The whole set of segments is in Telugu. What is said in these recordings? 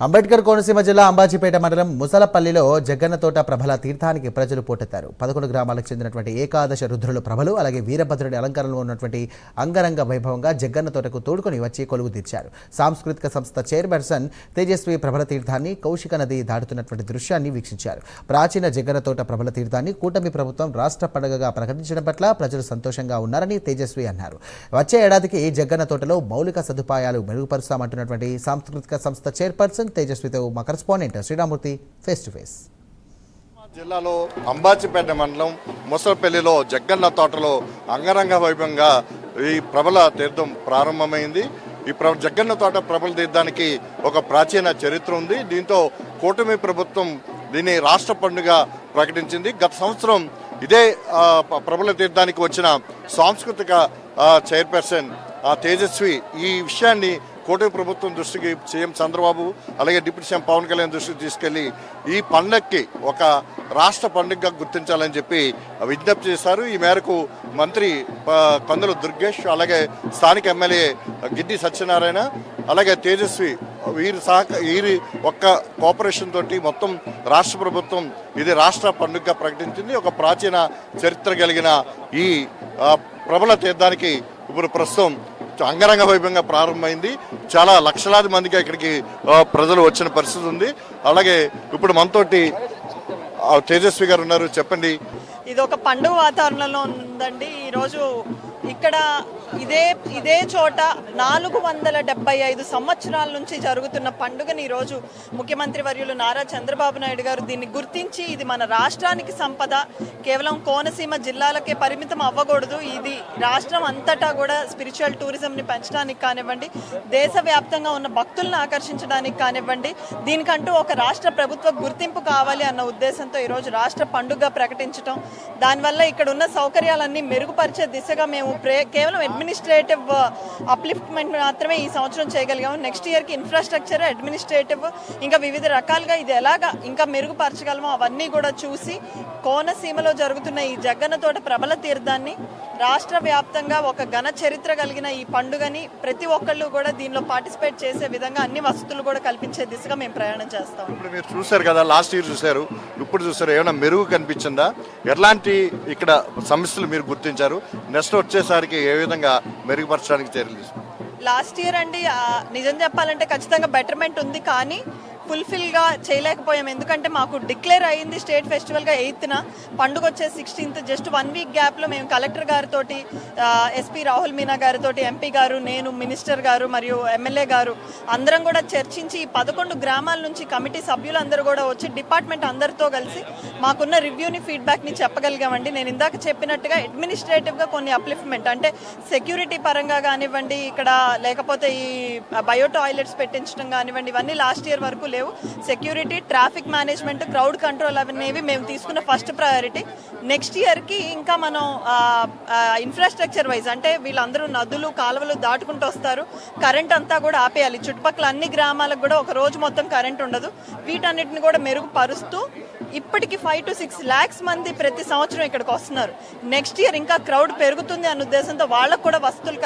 అంబేద్కర్ కోనసీమ జిల్లా అంబాజీపేట మండలం ముసలపల్లిలో జగ్గన్నతోట ప్రభల తీర్థానికి ప్రజలు పోటెత్తారు. 11 గ్రామాలకు చెందినటువంటి ఏకాదశ రుద్రుల ప్రభలు అలాగే వీరభద్రుడి అలంకరణలో ఉన్నటువంటి అంగరంగ వైభవంగా జగ్గన్నతోటకు తోడుకొని వచ్చి కొలువు తీర్చారు. సాంస్కృతిక సంస్థ చైర్పర్సన్ తేజస్వి ప్రభల తీర్థాన్ని కౌశిక నది దాటుతున్నటువంటి దృశ్యాన్ని వీక్షించారు. ప్రాచీన జగ్గన్నతోట ప్రభల తీర్థాన్ని కూటమి ప్రభుత్వం రాష్ట్ర పండుగగా ప్రకటించడం పట్ల ప్రజలు సంతోషంగా ఉన్నారని తేజస్వి అన్నారు. వచ్చే ఏడాదికి జగ్గన్నతోటలో మౌలిక సదుపాయాలు మెరుగుపరుస్తామంటున్నటువంటి సాంస్కృతిక సంస్థ చైర్పర్సన్ తేజస్వితో మా correspondent Sriramurthy face to face. జిల్లాలో అంబాజీపేట మండలం ముసలపల్లిలో జగ్గన్న తోటలో అంగరంగ వైభవంగా ఈ ప్రభల తీర్థం ప్రారంభమైంది. ఈ జగ్గన్న తోట ప్రభల తీర్థానికి ఒక ప్రాచీన చరిత్ర ఉంది. దీంతో కూటమి ప్రభుత్వం దీన్ని రాష్ట్ర పండుగ ప్రకటించింది. గత సంవత్సరం ఇదే ప్రభల తీర్థానికి వచ్చిన సాంస్కృతిక చైర్పర్సన్ తేజస్వి ఈ విషయాన్ని కూటమి ప్రభుత్వం దృష్టికి సీఎం చంద్రబాబు అలాగే డిప్యూటీ సీఎం పవన్ కళ్యాణ్ దృష్టికి తీసుకెళ్లి ఈ పండుగకి ఒక రాష్ట్ర పండుగగా గుర్తించాలని చెప్పి విజ్ఞప్తి చేశారు. ఈ మేరకు మంత్రి కందుల దుర్గేష్ అలాగే స్థానిక ఎమ్మెల్యే గిడ్డి సత్యనారాయణ అలాగే తేజస్వి వీరి ఒక్క కోఆపరేషన్ తోటి మొత్తం రాష్ట్ర ప్రభుత్వం ఇది రాష్ట్ర పండుగగా ప్రకటించింది. ఒక ప్రాచీన చరిత్ర కలిగిన ఈ ప్రభల తీర్థానికి ఇప్పుడు ప్రస్తుతం అంగరంగ వైభవంగా ప్రారంభమైంది. చాలా లక్షలాది మందికి ఇక్కడికి ప్రజలు వచ్చిన పరిస్థితి ఉంది. అలాగే ఇప్పుడు మనతోటి తేజస్వి గారు ఉన్నారు. చెప్పండి. ఇది ఒక పండుగ వాతావరణంలో ఉందండి. ఈరోజు ఇక్కడ ఇదే చోట 475 సంవత్సరాల నుంచి జరుగుతున్న పండుగని ఈరోజు ముఖ్యమంత్రి వర్యులు నారా చంద్రబాబు నాయుడు గారు దీన్ని గుర్తించి ఇది మన రాష్ట్రానికి సంపద, కేవలం కోనసీమ జిల్లాలకే పరిమితం అవ్వకూడదు, ఇది రాష్ట్రం అంతటా కూడా స్పిరిచువల్ టూరిజంని పెంచడానికి కానివ్వండి, దేశవ్యాప్తంగా ఉన్న భక్తులను ఆకర్షించడానికి కానివ్వండి, దీనికంటూ ఒక రాష్ట్ర ప్రభుత్వ గుర్తింపు కావాలి అన్న ఉద్దేశంతో ఈరోజు రాష్ట్ర పండుగ ప్రకటించడం, దానివల్ల ఇక్కడ ఉన్న సౌకర్యాలన్నీ మెరుగుపరిచే దిశగా మేము కేవలం అడ్మినిస్ట్రేటివ్ అప్లిఫ్ట్మెంట్ మాత్రమే ఈ సంవత్సరం చేయగలిగాము. నెక్స్ట్ ఇయర్కి ఇన్ఫ్రాస్ట్రక్చర్, అడ్మినిస్ట్రేటివ్ ఇంకా వివిధ రకాలుగా ఇది ఎలాగా ఇంకా మెరుగుపరచగలమో అవన్నీ కూడా చూసి కోనసీమలో జరుగుతున్న ఈ జగ్గన్నతోట ప్రభల తీర్థాన్ని రాష్ట్ర వ్యాప్తంగా ఒక ఘన చరిత్ర కలిగిన ఈ పండుగని ప్రతి ఒక్కళ్ళు కూడా దీనిలో పార్టిసిపేట్ చేసే విధంగా అన్ని వసతులు కూడా కల్పించే దిశగా మేము ప్రయాణం చేస్తాం. ఇప్పుడు మీరు చూసారు కదా, లాస్ట్ ఇయర్ చూసారు, ఇప్పుడు చూసారు, ఏమైనా మెరుగు కనిపించిందా? ఎలాంటి ఇక్కడ సమస్యలు మీరు గుర్తించారు? నెక్స్ట్ వచ్చేసరికి ఏ విధంగా మెరుగుపరచడానికి చర్యలు తీసుకున్నారు? లాస్ట్ ఇయర్ అండి నిజం చెప్పాలంటే ఖచ్చితంగా బెటర్మెంట్ ఉంది, కానీ ఫుల్ఫిల్గా చేయలేకపోయాం. ఎందుకంటే మాకు డిక్లేర్ అయ్యింది స్టేట్ ఫెస్టివల్గా 8న, పండుగ వచ్చే 16th. జస్ట్ 1 వీక్ గ్యాప్లో మేము కలెక్టర్ గారితో, ఎస్పీ రాహుల్ మీనా గారితో, ఎంపీ గారు, నేను, మినిస్టర్ గారు మరియు ఎమ్మెల్యే గారు అందరం కూడా చర్చించి 11 గ్రామాల నుంచి కమిటీ సభ్యులందరూ కూడా వచ్చి డిపార్ట్మెంట్ అందరితో కలిసి మాకున్న రివ్యూని, ఫీడ్బ్యాక్ని చెప్పగలిగామండి. నేను ఇందాక చెప్పినట్టుగా అడ్మినిస్ట్రేటివ్గా కొన్ని అప్లిఫ్ట్మెంట్ అంటే సెక్యూరిటీ పరంగా కానివ్వండి, ఇక్కడ లేకపోతే ఈ బయో టాయిలెట్స్ పెట్టించడం కానివ్వండి, ఇవన్నీ లాస్ట్ ఇయర్ వరకు security, traffic management, crowd control అవన్నీ మేము తీసుకున్న ఫస్ట్ ప్రయారిటీ. నెక్స్ట్ ఇయర్కి ఇంకా మనం ఇన్ఫ్రాస్ట్రక్చర్ వైజ్ అంటే వీళ్ళందరూ నదులు, కాలువలు దాటుకుంటూ వస్తారు, కరెంట్ అంతా కూడా ఆపేయాలి. చుట్టుపక్కల అన్ని గ్రామాలకు కూడా ఒక రోజు మొత్తం కరెంట్ ఉండదు. వీటన్నిటిని కూడా మెరుగుపరుస్తూ ఇప్పటికి 5 to 6 lakhs మంది ప్రతి సంవత్సరం ఇక్కడికి వస్తున్నారు. నెక్స్ట్ ఇయర్ ఇంకా క్రౌడ్ పెరుగుతుంది అన్న ఉద్దేశంతో వాళ్ళకు కూడా వసతులు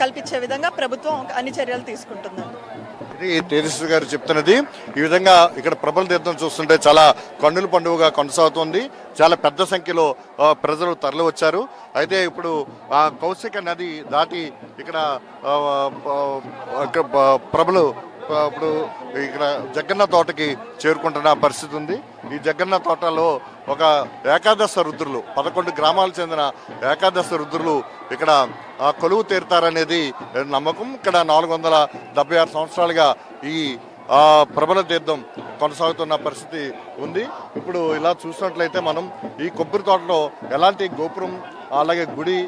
కల్పించే విధంగా ప్రభుత్వం అన్ని చర్యలు తీసుకుంటుంది. తేజస్వి గారు చెప్తున్నది ఈ విధంగా ఇక్కడ ప్రభల తీర్థం చూస్తుంటే చాలా కన్నుల పండుగగా కొనసాగుతోంది. చాలా పెద్ద సంఖ్యలో ప్రజలు తరలి వచ్చారు. అయితే ఇప్పుడు కౌశిక నది దాటి ఇక్కడ ప్రభలు ఇప్పుడు ఇక్కడ జగ్గన్న తోటకి చేరుకుంటున్న పరిస్థితి ఉంది. ఈ జగ్గన్న తోటలో ఒక ఏకాదశ రుద్రులు 11 గ్రామాలకు చెందిన ఏకాదశ రుద్రులు ఇక్కడ కొలువు తీరుతారనేది నమ్మకం. ఇక్కడ 476 సంవత్సరాలుగా ఈ ప్రభల తీర్థం కొనసాగుతున్న పరిస్థితి ఉంది. ఇప్పుడు ఇలా చూసినట్లయితే మనం ఈ కొబ్బరి తోటలో ఎలాంటి గోపురం అలాగే గుడి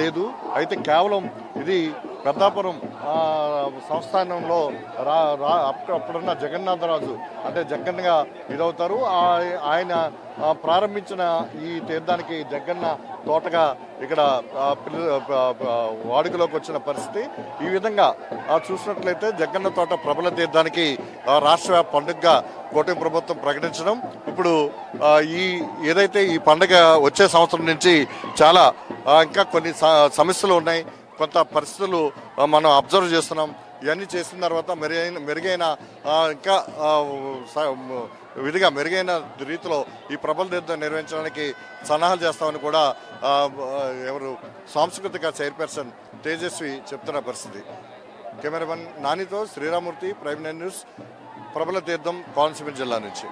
లేదు. అయితే కేవలం ఇది పెద్దాపురం సంస్థానంలో అప్పుడున్న జగన్నాథరాజు అంటే జగన్గా ఇదవుతారు. ఆయన ప్రారంభించిన ఈ తీర్థానికి జగ్గన్న తోటగా ఇక్కడ వాడుకలోకి వచ్చిన పరిస్థితి. ఈ విధంగా చూసినట్లయితే జగ్గన్న తోట ప్రభల తీర్థానికి రాష్ట్ర పండుగగా కూటమి ప్రభుత్వం ప్రకటించడం, ఇప్పుడు ఏదైతే ఈ పండుగ వచ్చే సంవత్సరం నుంచి చాలా ఇంకా కొన్ని సమస్యలు ఉన్నాయి, కొంత పరిస్థితులు మనం అబ్జర్వ్ చేస్తున్నాం. ఇవన్నీ చేసిన తర్వాత మెరుగైన ఇంకా విధిగా మెరుగైన రీతిలో ఈ ప్రబల తీర్థం నిర్వహించడానికి సన్నాహాలు చేస్తామని కూడా ఎవరు సాంస్కృతిక చైర్పర్సన్ తేజస్వి చెప్తున్న పరిస్థితి. కెమెరామెన్ నానితో శ్రీరామూర్తి, ప్రైమ్ న్యూస్, ప్రబల తీర్థం, కోనసీమ జిల్లా నుంచి.